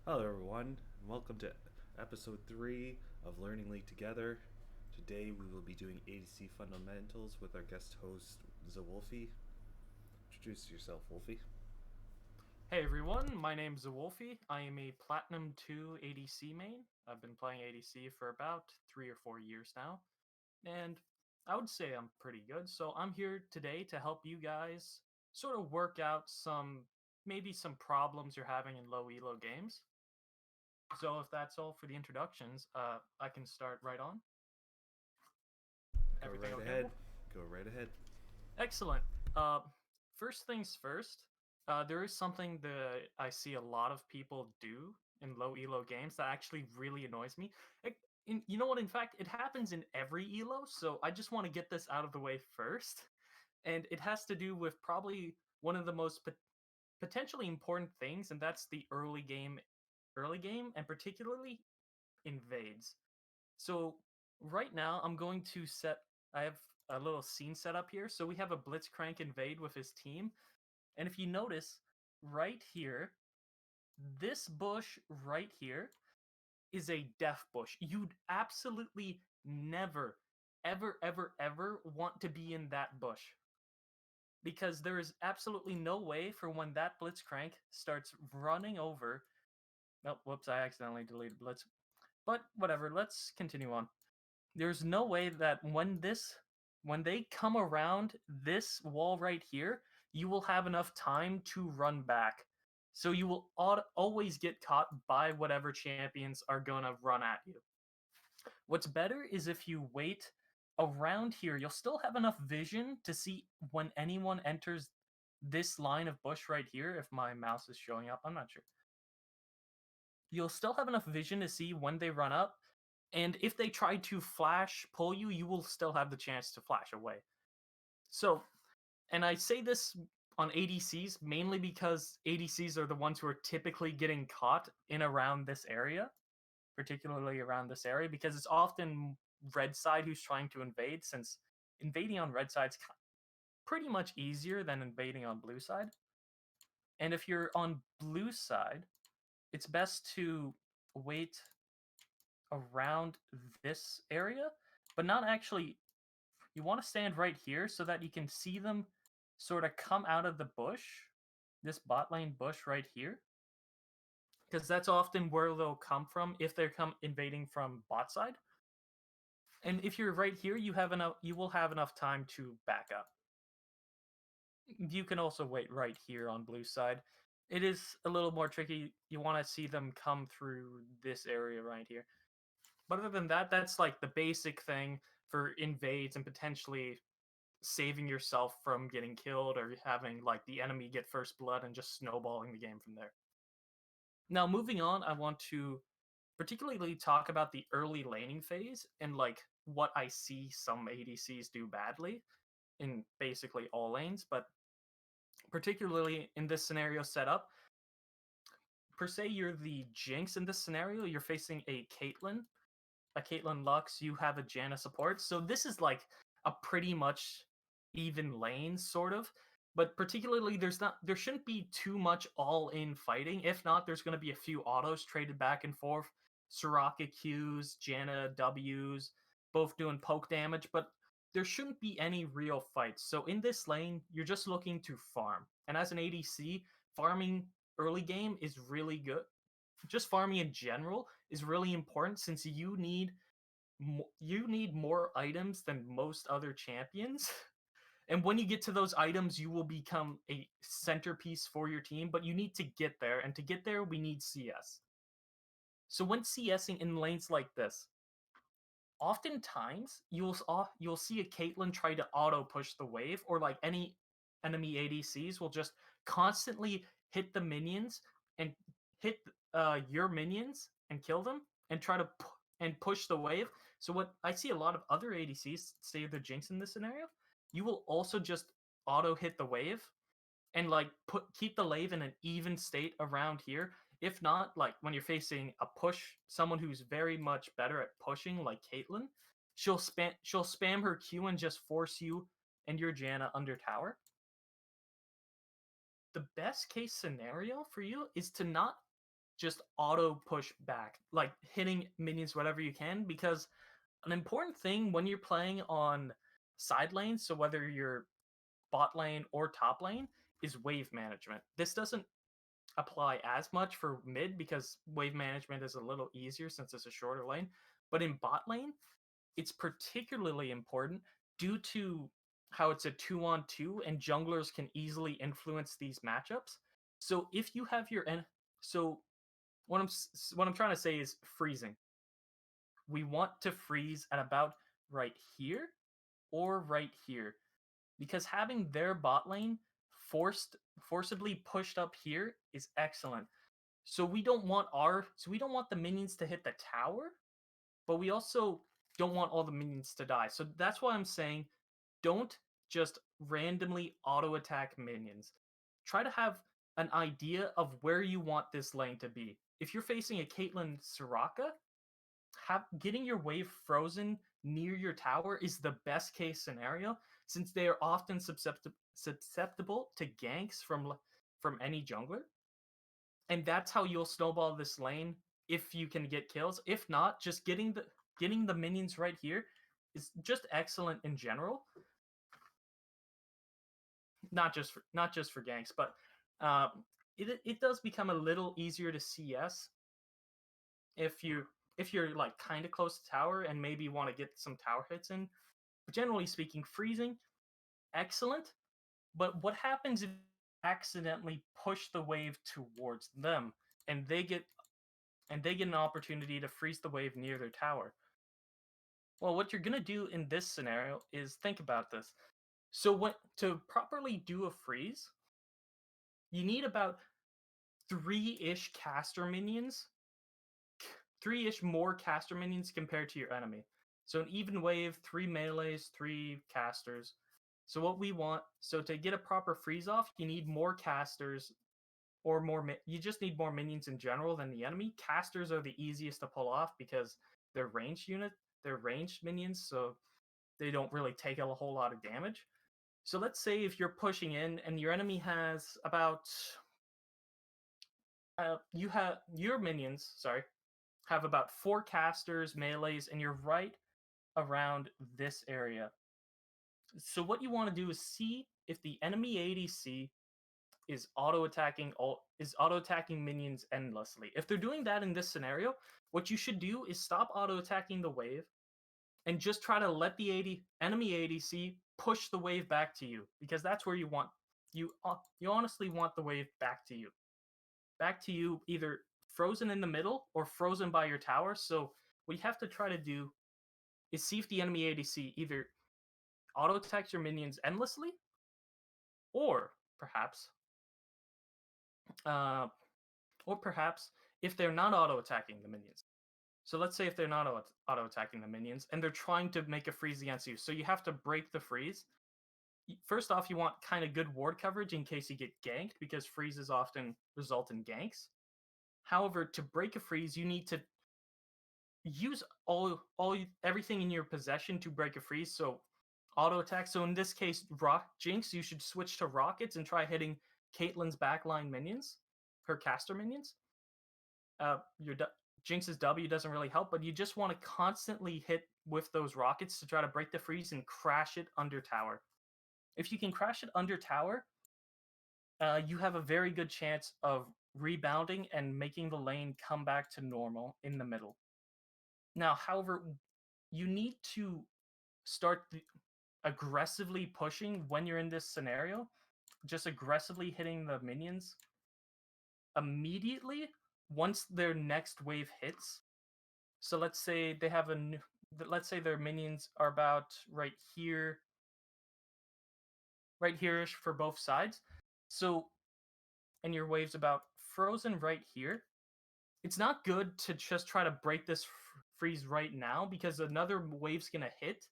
Hello, everyone, and welcome to episode 3 of Learning League Together. Today we will be doing ADC fundamentals with our guest host, Zawolfie. Introduce yourself, Wolfie. Hey everyone, my name's Zawolfie. I am a Platinum 2 ADC main. I've been playing ADC for about 3 or 4 years now, and I would say I'm pretty good. So I'm here today to help you guys sort of work out maybe some problems you're having in low elo games. So if that's all for the introductions, I can start right on. Go Everything right okay, ahead. Wolf? Go right ahead. Excellent. Uh, First things first, there is something that I see a lot of people do in low elo games that actually really annoys me. You know what? In fact, it happens in every elo, so I just want to get this out of the way first. And it has to do with probably one of the most potentially important things, and that's the early game, and particularly invades. So right now I'm going to set I have a little scene set up here. So we have a Blitzcrank invade with his team. And if you notice right here, this bush right here is a death bush. You'd absolutely never, ever want to be in that bush. Because there is absolutely no way for when that Blitzcrank starts running over. Oh, whoops, I accidentally deleted Blitz. But whatever, let's continue on. There's no way that when they come around this wall right here, you will have enough time to run back. So you will always get caught by whatever champions are going to run at you. What's better is if you wait around here, you'll still have enough vision to see when anyone enters this line of bush right here. If my mouse is showing up, I'm not sure. You'll still have enough vision to see when they run up, and if they try to flash pull you, you will still have the chance to flash away. So, and I say this on ADCs mainly because ADCs are the ones who are typically getting caught in around this area, particularly around this area, because it's often red side who's trying to invade, since invading on red side's pretty much easier than invading on blue side. And if you're on blue side, it's best to wait around this area, but not actually. You want to stand right here so that you can see them sort of come out of the bush, this bot lane bush right here, because that's often where they'll come from if they're come invading from bot side. And if you're right here, you will have enough time to back up. You can also wait right here on blue side. It is a little more tricky. You want to see them come through this area right here. But other than that, that's like the basic thing for invades and potentially saving yourself from getting killed or having like the enemy get first blood and just snowballing the game from there. Now, moving on, I want to particularly talk about the early laning phase and like what I see some ADCs do badly in basically all lanes, but particularly in this scenario setup. Per se, you're the Jinx in this scenario. You're facing a Caitlyn Lux. You have a Janna support. So this is like a pretty much even lane, sort of. But particularly, there shouldn't be too much all in fighting. If not, there's going to be a few autos traded back and forth. Soraka Qs, Janna Ws, both doing poke damage, but there shouldn't be any real fights. So in this lane, you're just looking to farm. And as an ADC, farming early game is really good. Just farming in general is really important since you need more items than most other champions. And when you get to those items, you will become a centerpiece for your team, but you need to get there. And to get there, we need CS. So when CSing in lanes like this, oftentimes you'll see a Caitlyn try to auto push the wave, or like any enemy ADCs will just constantly hit the minions and hit your minions and kill them and try to and push the wave. So what I see a lot of other ADCs, say the Jinx in this scenario, you will also just auto hit the wave and like keep the wave in an even state around here. If not, like when you're facing a push, someone who's very much better at pushing, like Caitlyn, she'll spam her Q and just force you and your Janna under tower. The best case scenario for you is to not just auto push back, like hitting minions whatever you can. Because an important thing when you're playing on side lanes, so whether you're bot lane or top lane, is wave management. This doesn't apply as much for mid because wave management is a little easier since it's a shorter lane. But in bot lane, it's particularly important due to how it's a 2-on-2 and junglers can easily influence these matchups. So if you have your so what I'm trying to say is freezing. We want to freeze at about right here or right here because having their bot lane forcibly pushed up here is excellent. So we don't want the minions to hit the tower, but we also don't want all the minions to die. So that's why I'm saying don't just randomly auto attack minions. Try to have an idea of where you want this lane to be. If you're facing a Caitlyn Soraka, getting your wave frozen near your tower is the best case scenario since they are often susceptible to ganks from any jungler, and that's how you'll snowball this lane if you can get kills. If not, just getting the minions right here is just excellent in general. Not just for ganks, but it does become a little easier to CS if you're like kind of close to tower and maybe want to get some tower hits in. But generally speaking, freezing excellent. But what happens if you accidentally push the wave towards them and they get an opportunity to freeze the wave near their tower? Well, what you're going to do in this scenario is think about this. So what to properly do a freeze, you need about 3-ish caster minions, 3-ish more caster minions compared to your enemy. So an even wave, 3 melees, 3 casters. So what we want, so to get a proper freeze off, you need more casters or you just need more minions in general than the enemy. Casters are the easiest to pull off because they're they're ranged minions, so they don't really take a whole lot of damage. So let's say if you're pushing in and your enemy has about you have your minions, sorry, have about 4 casters, melees, and you're right around this area. So what you want to do is see if the enemy ADC is auto attacking minions endlessly. If they're doing that in this scenario, what you should do is stop auto attacking the wave and just try to let the enemy ADC push the wave back to you, because that's where you honestly want the wave back to you. Back to you, either frozen in the middle or frozen by your tower. So what you have to try to do is see if the enemy ADC either auto attacks your minions endlessly, or perhaps uh, or perhaps if they're not auto attacking the minions. So let's say if they're not auto attacking the minions and they're trying to make a freeze against you, so you have to break the freeze. First off, you want kind of good ward coverage in case you get ganked, because freezes often result in ganks. However, to break a freeze, you need to use everything in your possession to break a freeze. So auto attack. So in this case, Jinx, you should switch to rockets and try hitting Caitlyn's backline minions, her caster minions. Your Jinx's W doesn't really help, but you just want to constantly hit with those rockets to try to break the freeze and crash it under tower. If you can crash it under tower, you have a very good chance of rebounding and making the lane come back to normal in the middle. Now, however, you need to start aggressively pushing when you're in this scenario, just aggressively hitting the minions immediately once their next wave hits. So let's say they have let's say their minions are about right here-ish for both sides. So, and your wave's about frozen right here. It's not good to just try to break this freeze right now, because another wave's gonna hit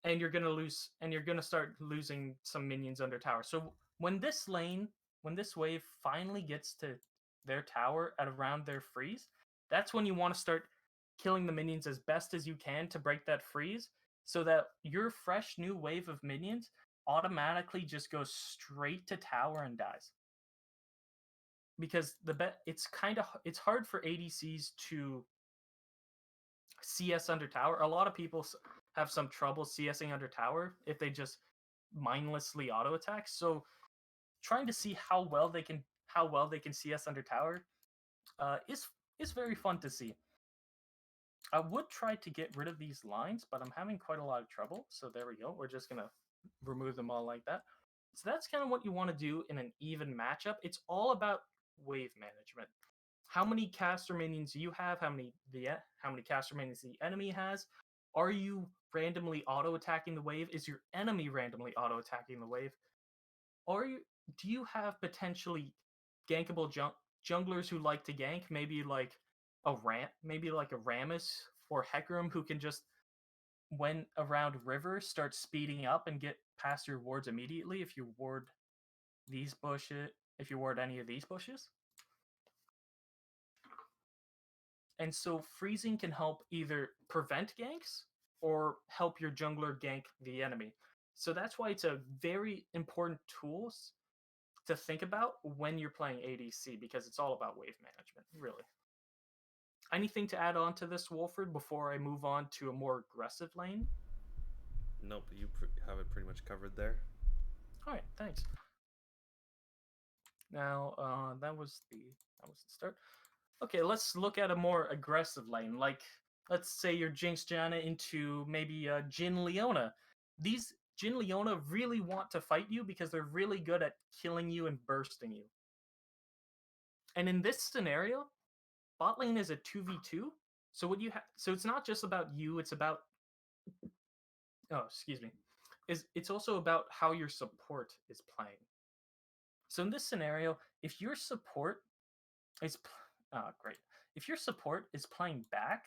and you're gonna start losing some minions under tower. So when this wave finally gets to their tower at around their freeze, that's when you want to start killing the minions as best as you can to break that freeze, so that your fresh new wave of minions automatically just goes straight to tower and dies. because it's hard for ADCs to CS under tower. A lot of people have some trouble CSing under tower if they just mindlessly auto attack. So trying to see how well they can CS under tower is very fun to see. I would try to get rid of these lines, but I'm having quite a lot of trouble. So there we go. We're just gonna remove them all like that. So that's kind of what you want to do in an even matchup. It's all about wave management. How many caster minions you have, how many caster minions the enemy has. Are you randomly auto attacking the wave? Is your enemy randomly auto attacking the wave? Or do you have potentially gankable junglers who like to gank? Maybe like a Rammus for Hecarim who can just, when around river, start speeding up and get past your wards immediately if you ward any of these bushes. And so freezing can help either prevent ganks or help your jungler gank the enemy. So that's why it's a very important tool to think about when you're playing ADC, because it's all about wave management, really. Anything to add on to this, Wolford, before I move on to a more aggressive lane? Nope, you have it pretty much covered there. All right, thanks. Now that was the start. Okay, let's look at a more aggressive lane. Like, let's say you're Jinx Janna into maybe Jhin Leona. These Jhin Leona really want to fight you because they're really good at killing you and bursting you. And in this scenario, bot lane is a 2v2. So what you have, so it's not just about you, it's about, oh, excuse me. It's also about how your support is playing. So in this scenario, if your support is great. If your support is playing back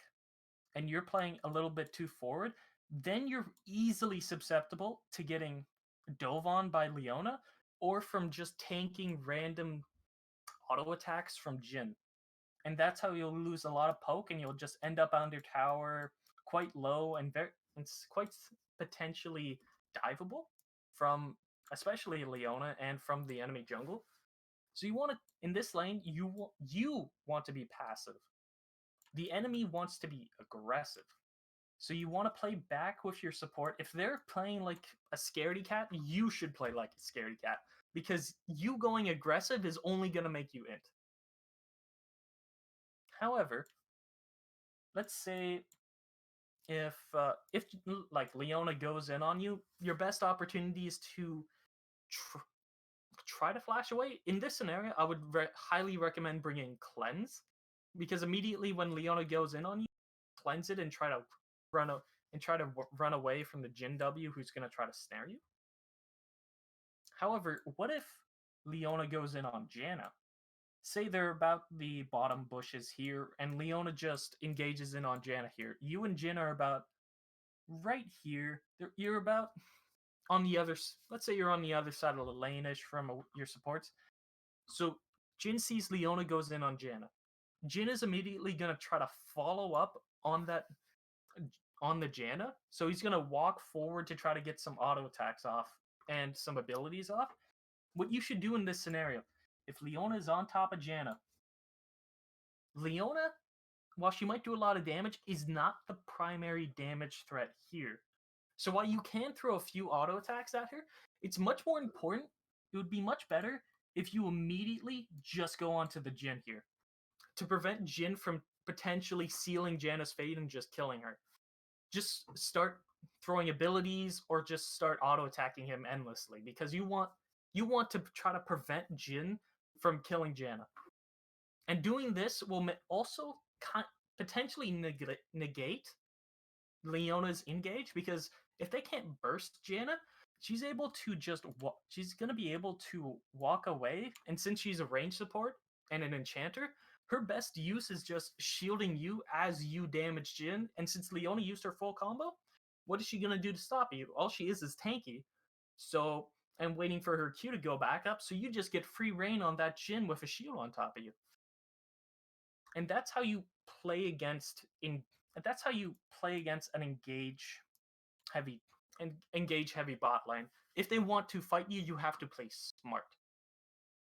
and you're playing a little bit too forward, then you're easily susceptible to getting dove on by Leona or from just tanking random auto attacks from Jhin. And that's how you'll lose a lot of poke and you'll just end up under tower quite low and it's quite potentially diveable from especially Leona and from the enemy jungle. So you want to, in this lane, you want to be passive. The enemy wants to be aggressive. So you want to play back with your support. If they're playing like a scaredy cat, you should play like a scaredy cat, because you going aggressive is only going to make you int. However, let's say if like Leona goes in on you, your best opportunity is to try to flash away. In this scenario, I would highly recommend bringing Cleanse, because immediately when Leona goes in on you, cleanse it and try to run away from the Jhin W who's going to try to snare you. However, what if Leona goes in on Janna? Say they're about the bottom bushes here, and Leona just engages in on Janna here. You and Jhin are about right here. You're about on the other. Let's say you're on the other side of the lane-ish from your supports. So Jhin sees Leona goes in on Janna. Jhin is immediately going to try to follow up on the Janna. So he's going to walk forward to try to get some auto attacks off and some abilities off. What you should do in this scenario, if Leona is on top of Janna, Leona, while she might do a lot of damage, is not the primary damage threat here. So while you can throw a few auto attacks at her, it's much more important. It would be much better if you immediately just go onto the Jhin here to prevent Jhin from potentially sealing Janna's fate and just killing her. Just start throwing abilities or just start auto attacking him endlessly, because you want to try to prevent Jhin from killing Janna. And doing this will also potentially negate Leona's engage, because if they can't burst Janna, she's able to she's going to be able to walk away, and since she's a range support and an enchanter, her best use is just shielding you as you damage Jhin. And since Leona used her full combo, what is she going to do to stop you? All she is tanky. So, and waiting for her Q to go back up, so you just get free reign on that Jhin with a shield on top of you. And that's how you play against an engage heavy bot lane. If they want to fight you, you have to play smart.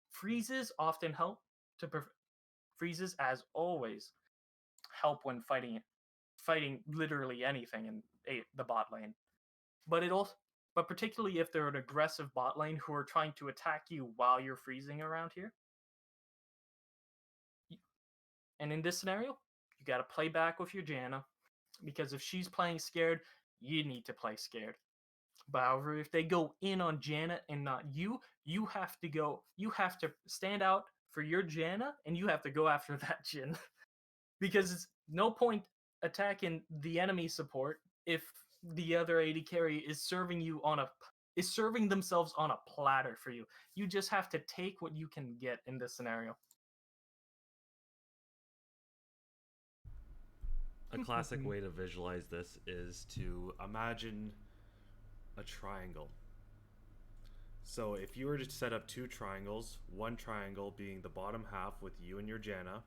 Freezes often help to freezes, as always, help when fighting literally anything in the bot lane. But it also, but particularly if they're an aggressive bot lane who are trying to attack you while you're freezing around here. And in this scenario, you got to play back with your Janna, because if she's playing scared, you need to play scared. But however, if they go in on Janna and not you, you have to stand out for your Janna, and you have to go after that Jhin. Because it's no point attacking the enemy support if the other AD carry is serving themselves on a platter for you. You just have to take what you can get in this scenario. A classic way to visualize this is to imagine a triangle. So if you were to set up two triangles, one triangle being the bottom half with you and your Janna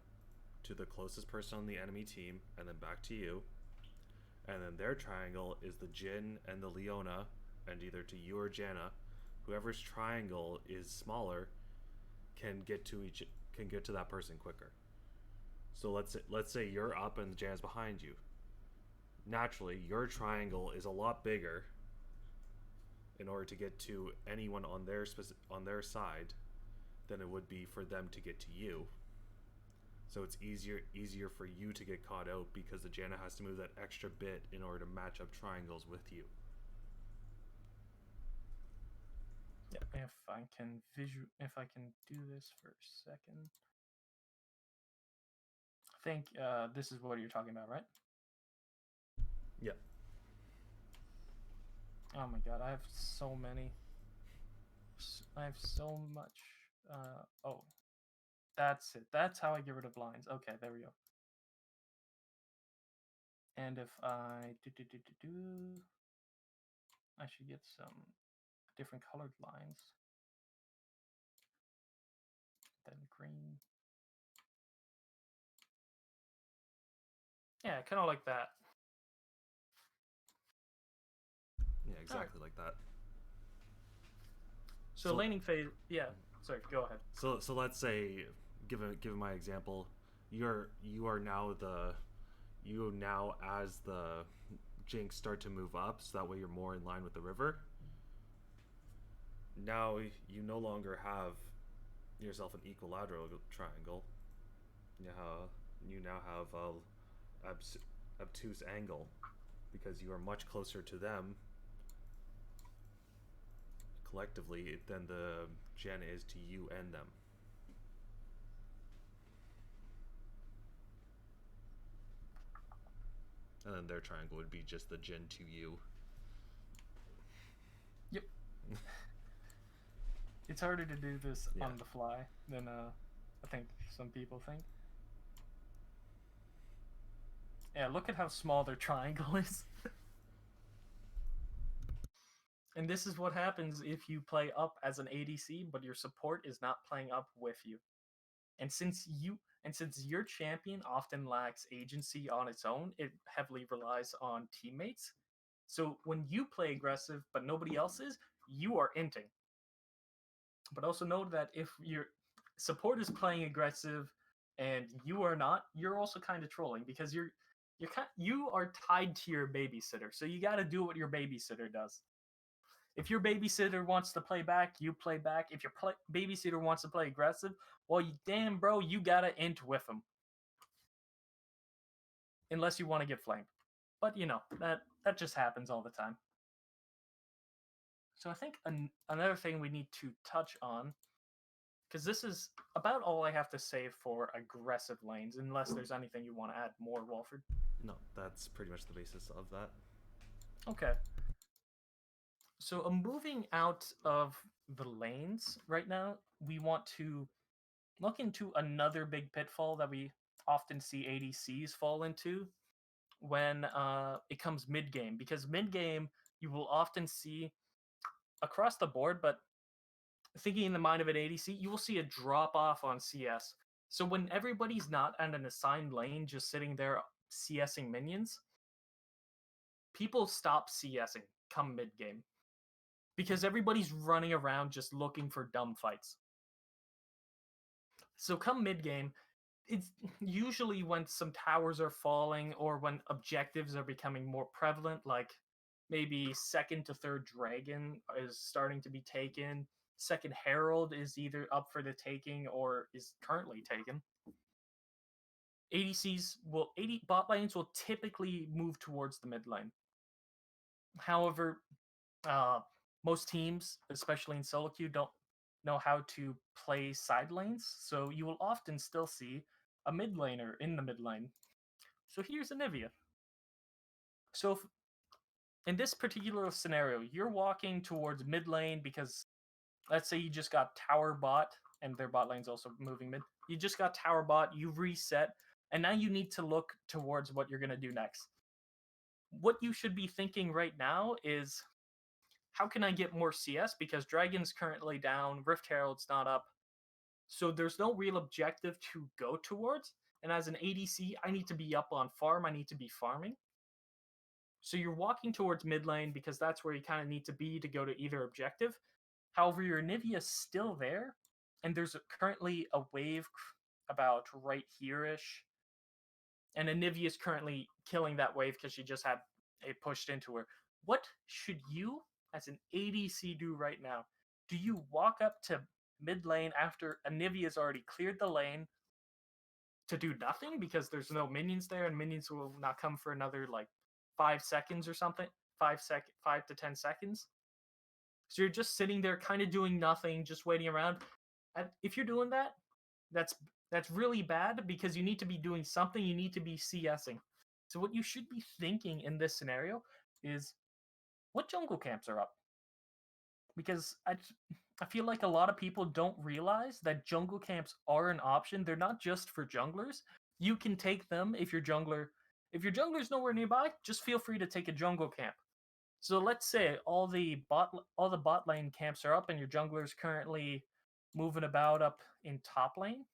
to the closest person on the enemy team, and then back to you, and then their triangle is the Jhin and the Leona, and either to you or Janna. Whoever's triangle is smaller can get to that person quicker. So let's say you're up and Janna's behind you. Naturally, your triangle is a lot bigger in order to get to anyone on their side than it would be for them to get to you. So it's easier for you to get caught out because the Janna has to move that extra bit in order to match up triangles with you. Yeah, if I can do this for a second. I think this is what you're talking about, right? Yeah. Oh my god, I have so many. I have so much. Oh, that's it. That's how I get rid of blinds. Okay, there we go. And if I I should get some different colored lines. Then green. Yeah, kind of like that. Yeah, exactly like that. So laning phase, yeah. Sorry, go ahead. So let's say, given my example, you now as the Jinx start to move up, so that way you're more in line with the river. Now you no longer have yourself an equilateral triangle. You now have a obtuse angle, because you are much closer to them collectively than the Janna is to you and them. And then their triangle would be just the Jhin to you. Yep. It's harder to do this on the fly than I think some people think. Yeah, look at how small their triangle is. And this is what happens if you play up as an ADC, but your support is not playing up with you. And since your champion often lacks agency on its own, it heavily relies on teammates. So when you play aggressive but nobody else is, you are inting. But also note that if your support is playing aggressive and you are not, you're also kind of trolling, because you are tied to your babysitter. So you got to do what your babysitter does. If your babysitter wants to play back, you play back. If your babysitter wants to play aggressive, well, damn, bro, you gotta int with him. Unless you want to get flamed. But, that just happens all the time. So I think another thing we need to touch on, because this is about all I have to say for aggressive lanes, unless there's anything you want to add more, Walford. No, that's pretty much the basis of that. Okay. So moving out of the lanes right now, we want to look into another big pitfall that we often see ADCs fall into when it comes mid-game. Because mid-game, you will often see across the board, but thinking in the mind of an ADC, you will see a drop-off on CS. So when everybody's not at an assigned lane, just sitting there CSing minions, people stop CSing come mid-game. Because everybody's running around just looking for dumb fights. So come mid game, it's usually when some towers are falling or when objectives are becoming more prevalent, like maybe second to third dragon is starting to be taken. Second Herald is either up for the taking or is currently taken. ADCs will 80 bot lanes will typically move towards the mid lane. However, uh, most teams, especially in solo queue, don't know how to play side lanes, so you will often still see a mid laner in the mid lane. So here's Anivia. So if, in this particular scenario, you're walking towards mid lane because let's say you just got tower bot and their bot lane's also moving mid. You just got tower bot, you reset, and now you need to look towards what you're going to do next. What you should be thinking right now is how can I get more CS? Because Dragon's currently down, Rift Herald's not up. So there's no real objective to go towards. And as an ADC, I need to be up on farm, I need to be farming. So you're walking towards mid lane because that's where you kind of need to be to go to either objective. However, your Anivia's still there, and there's currently a wave about right here-ish. And Anivia is currently killing that wave because she just had it pushed into her. What should you, as an ADC, do right now? Do you walk up to mid lane after Anivia's already cleared the lane to do nothing because there's no minions there and minions will not come for another like 5 seconds or something? 5 to 10 seconds. So you're just sitting there kind of doing nothing, just waiting around. And if you're doing that, that's that's really bad because you need to be doing something, you need to be CSing. So what you should be thinking in this scenario is what jungle camps are up? Because I feel like a lot of people don't realize that jungle camps are an option. They're not just for junglers. You can take them if your jungler's nowhere nearby, just feel free to take a jungle camp. So let's say all the bot lane camps are up and your jungler's currently moving about up in top lane.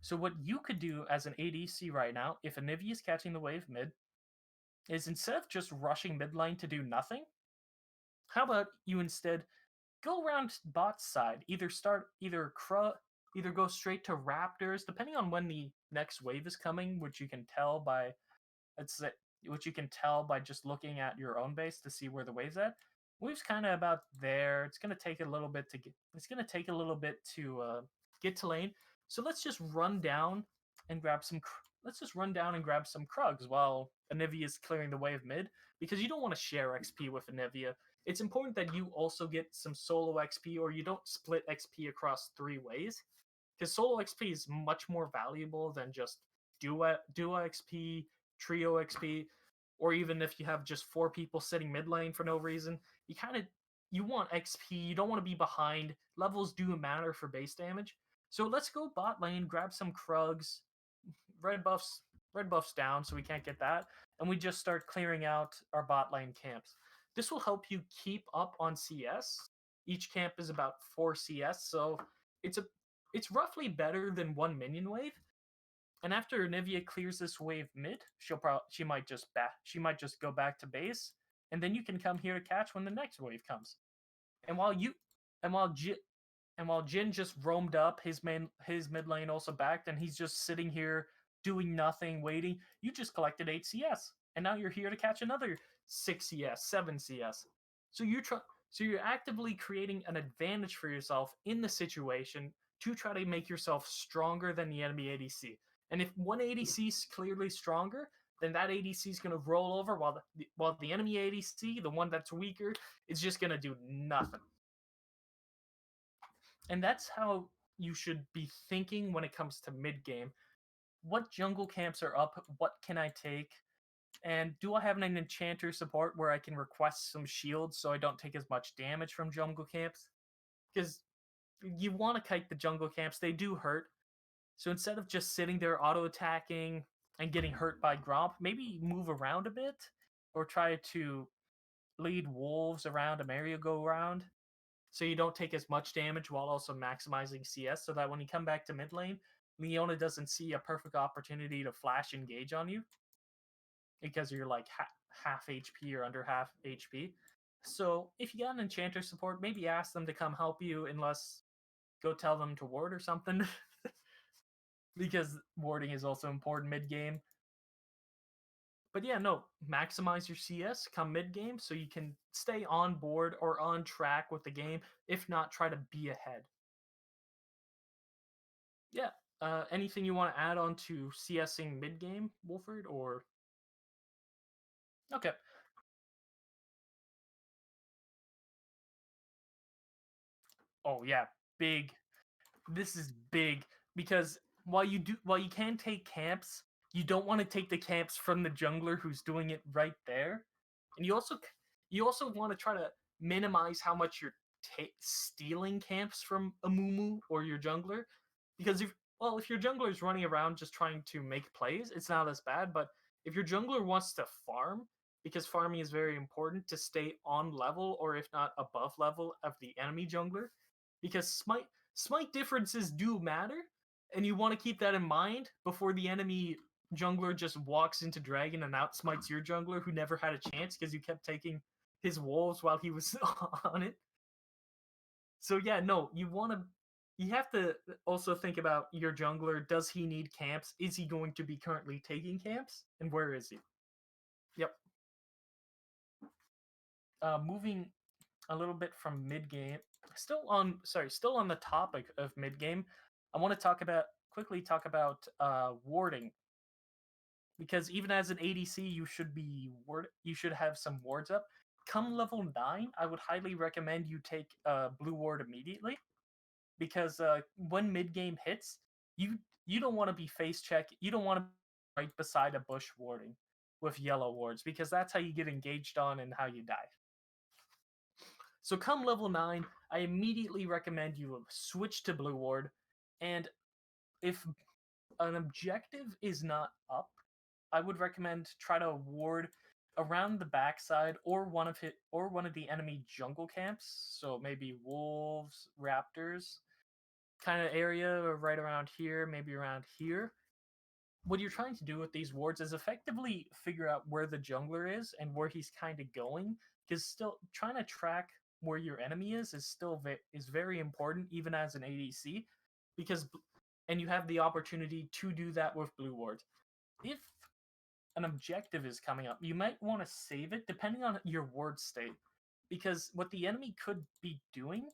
So what you could do as an ADC right now, if Anivia is catching the wave mid, is instead of just rushing mid lane to do nothing, how about you instead go around bot side, either go straight to Raptors, depending on when the next wave is coming, which you can tell by just looking at your own base to see where the wave's at. Wave's kind of about there. It's gonna take a little bit to get to lane. So let's just run down and grab some. Krugs while Anivia is clearing the wave mid because you don't want to share XP with Anivia. It's important that you also get some solo XP or you don't split XP across 3 ways because solo XP is much more valuable than just duo XP, trio XP, or even if you have just 4 people sitting mid lane for no reason. You want XP. You don't want to be behind. Levels do matter for base damage. So let's go bot lane, grab some Krugs, red buffs down, so we can't get that, and we just start clearing out our bot lane camps. This will help you keep up on CS. Each camp is about 4 CS, so it's roughly better than 1 minion wave. And after Anivia clears this wave mid, she might just go back to base, and then you can come here to catch when the next wave comes. And while Jhin just roamed up, his mid lane also backed, and he's just sitting here doing nothing, waiting. You just collected 8 CS, and now you're here to catch another 6 CS, 7 CS. So you're actively creating an advantage for yourself in the situation to try to make yourself stronger than the enemy ADC. And if one ADC is clearly stronger, then that ADC is going to roll over while the enemy ADC, the one that's weaker, is just going to do nothing. And that's how you should be thinking when it comes to mid game. What jungle camps are up? What can I take? And do I have an enchanter support where I can request some shields so I don't take as much damage from jungle camps? Because you want to kite the jungle camps, they do hurt. So instead of just sitting there auto attacking and getting hurt by Gromp, maybe move around a bit or try to lead wolves around a merry-go-round so you don't take as much damage while also maximizing CS so that when you come back to mid lane, Leona doesn't see a perfect opportunity to flash engage on you because you're like half HP or under half HP. So if you got an enchanter support, maybe ask them to come help you unless go tell them to ward or something. Because warding is also important mid game. But yeah, no, maximize your CS come mid game so you can stay on board or on track with the game. If not, try to be ahead. Yeah. Anything you want to add on to CSing mid game, Wolford? Or okay. Oh yeah, big. This is big because while you can take camps, you don't want to take the camps from the jungler who's doing it right there, and you also want to try to minimize how much you're stealing camps from a Mumu or your jungler, because if your jungler is running around just trying to make plays, it's not as bad. But if your jungler wants to farm, because farming is very important to stay on level or if not above level of the enemy jungler, because smite differences do matter, and you want to keep that in mind before the enemy jungler just walks into dragon and outsmites your jungler who never had a chance because you kept taking his wolves while he was on it. So yeah, no, you have to also think about your jungler. Does he need camps? Is he going to be currently taking camps? And where is he? Yep. Moving a little bit from mid game, still on the topic of mid game, I want to quickly talk about warding, because even as an ADC, you should have some wards up. Come level 9, I would highly recommend you take blue ward immediately, because when mid game hits, you don't want to be face check. You don't want to be right beside a bush warding with yellow wards, because that's how you get engaged on and how you die. So come level 9, I immediately recommend you switch to blue ward, and if an objective is not up, I would recommend try to ward around the backside or one of the enemy jungle camps. So maybe wolves, raptors kind of area, or right around here, maybe around here. What you're trying to do with these wards is effectively figure out where the jungler is and where he's kind of going, because still trying to track where your enemy is still is very important even as an ADC, because and you have the opportunity to do that with blue wards. If an objective is coming up, you might want to save it depending on your ward state, because what the enemy could be doing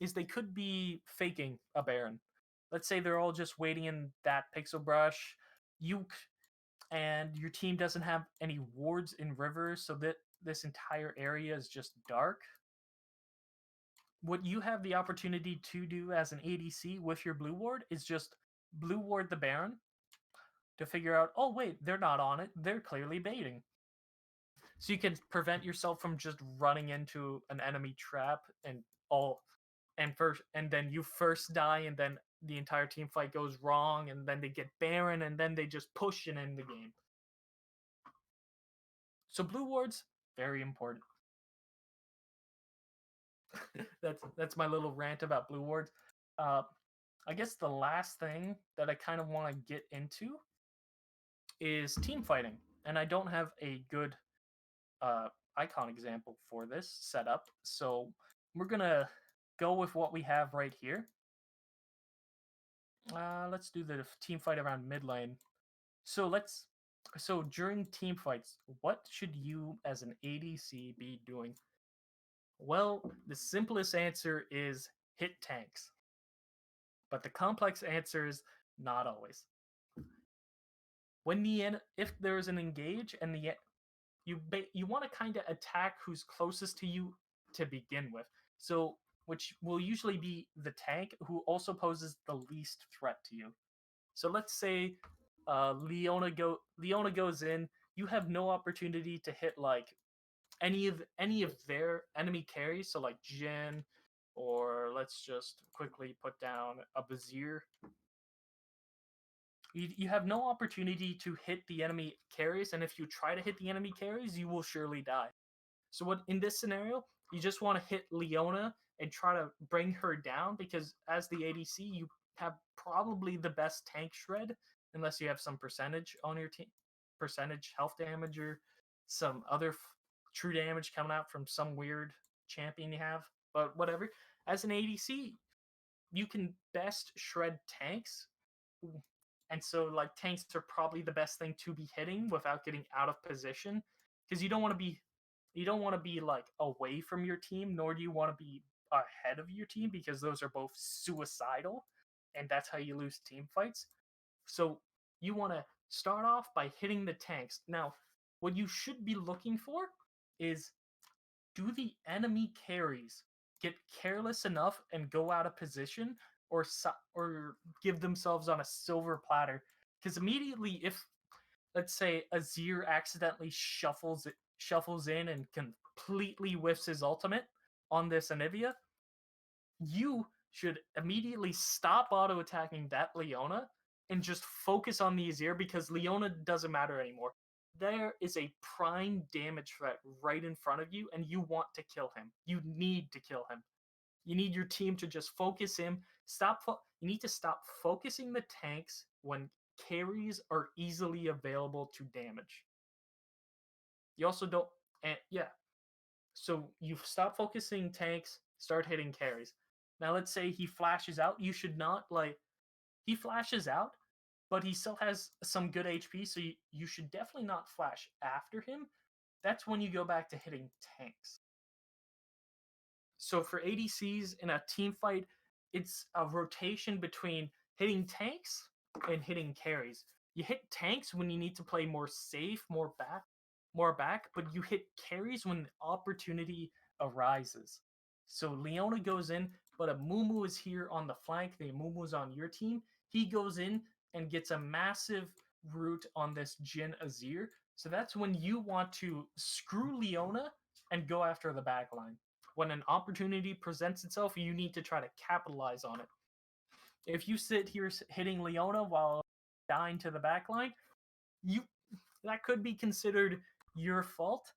is they could be faking a Baron. Let's say they're all just waiting in that pixel brush. You and your team doesn't have any wards in rivers, so that this entire area is just dark. What you have the opportunity to do as an ADC with your blue ward is just blue ward the Baron to figure out, oh wait, they're not on it, they're clearly baiting. So you can prevent yourself from just running into an enemy trap and then you first die, and then the entire team fight goes wrong, and then they get Baron, and then they just push and end the game. So blue wards, very important. That's my little rant about blue wards. I guess the last thing that I kind of want to get into is team fighting, and I don't have a good icon example for this setup, so we're gonna go with what we have right here. Let's do the team fight around mid lane. So during team fights, what should you as an ADC be doing? Well, the simplest answer is hit tanks. But the complex answer is not always. If there's an engage and you want to kind of attack who's closest to you to begin with. So which will usually be the tank, who also poses the least threat to you. So let's say Leona goes in. You have no opportunity to hit like any of their enemy carries. So like Jhin, or let's just quickly put down a Bazir. You have no opportunity to hit the enemy carries, and if you try to hit the enemy carries, you will surely die. So what in this scenario, you just want to hit Leona and try to bring her down, because as the ADC, you have probably the best tank shred, unless you have some percentage on your team, percentage health damage, or some other true damage coming out from some weird champion you have. But whatever, as an ADC, you can best shred tanks. And so like tanks are probably the best thing to be hitting without getting out of position, because you don't want to be like away from your team, nor do you want to be ahead of your team, because those are both suicidal, and that's how you lose team fights. So you want to start off by hitting the tanks. Now, what you should be looking for is, do the enemy carries get careless enough and go out of position, or give themselves on a silver platter? Because immediately, if let's say Azir accidentally shuffles in and completely whiffs his ultimate on this Anivia, you should immediately stop auto attacking that Leona and just focus on the Azir, because Leona doesn't matter anymore. There is a prime damage threat right in front of you, and you want to kill him. You need to kill him. You need your team to just focus him. You need to stop focusing the tanks when carries are easily available to damage. You also don't, and yeah. So you stop focusing tanks, start hitting carries. Now let's say he flashes out. You should not like he flashes out, but he still has some good HP, so you should definitely not flash after him. That's when you go back to hitting tanks. So for ADCs in a team fight, it's a rotation between hitting tanks and hitting carries. You hit tanks when you need to play more safe, more back, but you hit carries when the opportunity arises. So Leona goes in, but Amumu is here on the flank. The Amumu is on your team. He goes in and gets a massive root on this Jhin Azir. So that's when you want to screw Leona and go after the backline. When an opportunity presents itself, you need to try to capitalize on it. If you sit here hitting Leona while dying to the backline, that could be considered your fault.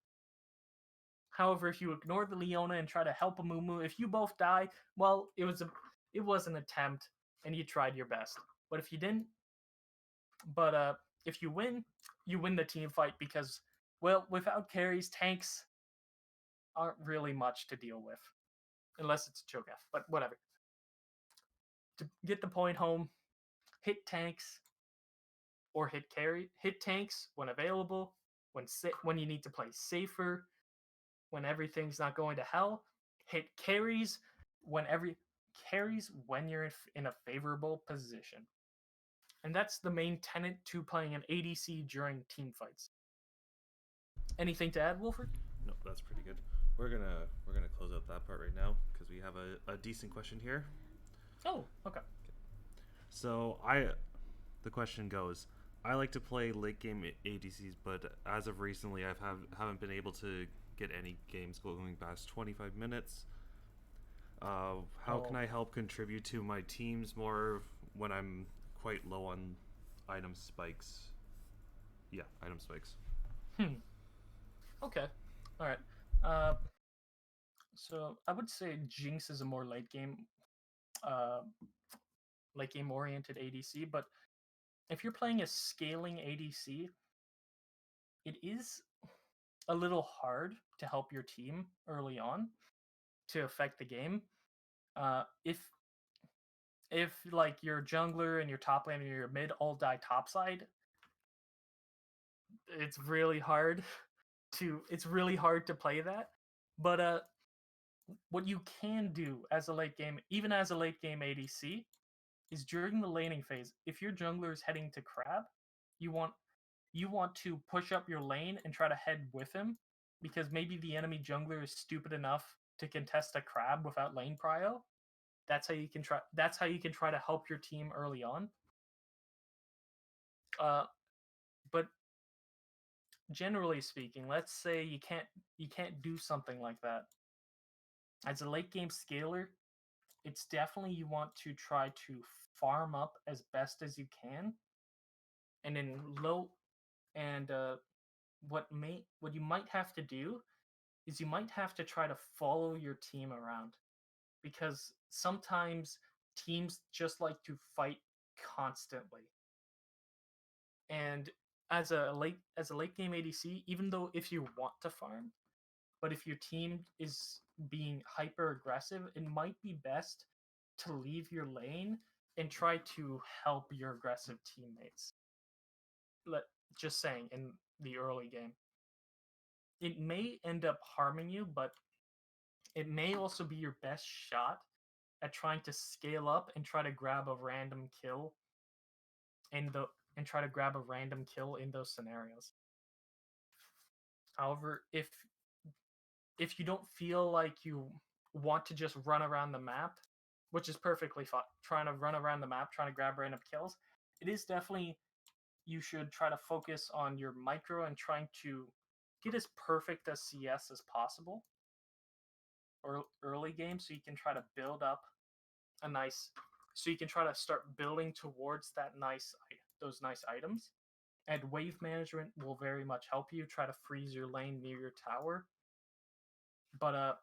However, if you ignore the Leona and try to help Amumu, if you both die, well, it was an attempt and you tried your best. But if you didn't, if you win the team fight, because, well, without carries, tanks aren't really much to deal with, unless it's Cho'Gath. But whatever. To get the point home, hit tanks or hit tanks when available, when you need to play safer, when everything's not going to hell. Hit carries when you're in a favorable position. And that's the main tenet to playing an ADC during team fights. Anything to add, Wolford? No, that's pretty good. We're gonna close out that part right now because we have a decent question here. Oh, okay. So the question goes: I like to play late game ADCs, but as of recently, haven't been able to get any games going past 25 minutes. How can I help contribute to my teams more when I'm quite low on item spikes? Yeah, item spikes. Okay. All right. So I would say Jinx is a more late game oriented ADC, but if you're playing a scaling ADC, it is a little hard to help your team early on to affect the game. If like your jungler and your top lane and your mid all die topside, it's really hard to play that. But what you can do as a late game, even as a late game ADC, is during the laning phase, if your jungler is heading to crab, you want to push up your lane and try to head with him, because maybe the enemy jungler is stupid enough to contest a crab without lane prio. That's how you can try to help your team early on. But generally speaking, let's say you can't do something like that. As a late game scaler, it's definitely you want to try to farm up as best as you can. And in low and what you might have to do is you might have to try to follow your team around, because sometimes teams just like to fight constantly. And as a late game ADC, even though if you want to farm, but if your team is being hyper aggressive, it might be best to leave your lane and try to help your aggressive teammates. Let Just saying, in the early game, it may end up harming you, but it may also be your best shot at trying to scale up and try to grab a random kill in the and try to grab a random kill in those scenarios. However, if you don't feel like you want to just run around the map, which is perfectly fine, trying to run around the map, trying to grab random kills, it is definitely, you should try to focus on your micro and trying to get as perfect a CS as possible or early game, so you can try to build up a nice, so you can try to start building towards those nice items. And wave management will very much help you try to freeze your lane near your tower. But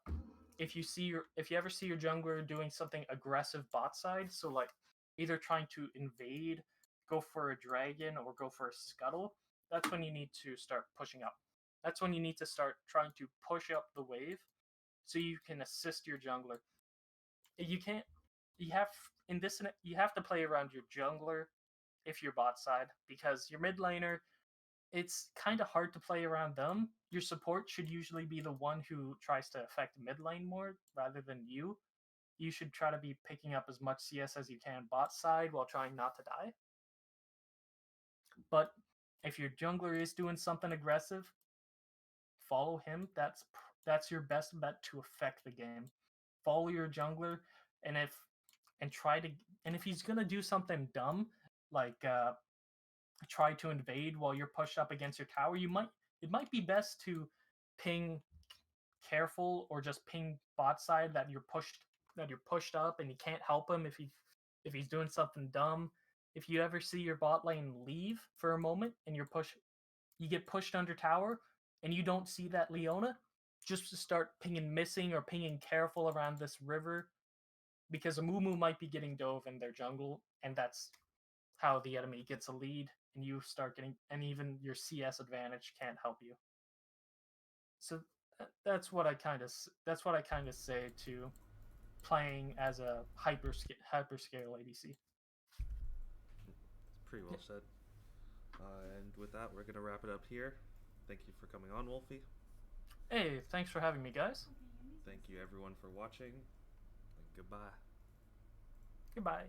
if you ever see your jungler doing something aggressive bot side, so like either trying to invade, go for a dragon, or go for a scuttle, that's when you need to start pushing up. That's when you need to start trying to push up the wave so you can assist your jungler. You can't you have in this you have to play around your jungler if you're bot side, because your mid laner, it's kind of hard to play around them. Your support should usually be the one who tries to affect mid lane more rather than you. You should try to be picking up as much CS as you can bot side while trying not to die. But if your jungler is doing something aggressive, follow him. That's your best bet to affect the game. Follow your jungler, and if he's gonna do something dumb, like try to invade while you're pushed up against your tower, it might be best to ping careful, or just ping bot side that you're pushed up and you can't help him if he's doing something dumb. If you ever see your bot lane leave for a moment and you get pushed under tower and you don't see that Leona, just to start pinging missing or pinging careful around this river, because a Mumu might be getting dove in their jungle, and that's how the enemy gets a lead, and you start getting, and even your CS advantage can't help you. So that's what I kind of say to playing as a hyperscale ADC. It's pretty well said. And with that, we're gonna wrap it up here. Thank you for coming on, Wolfie. Hey, thanks for having me, guys. Thank you everyone for watching. And goodbye. Goodbye.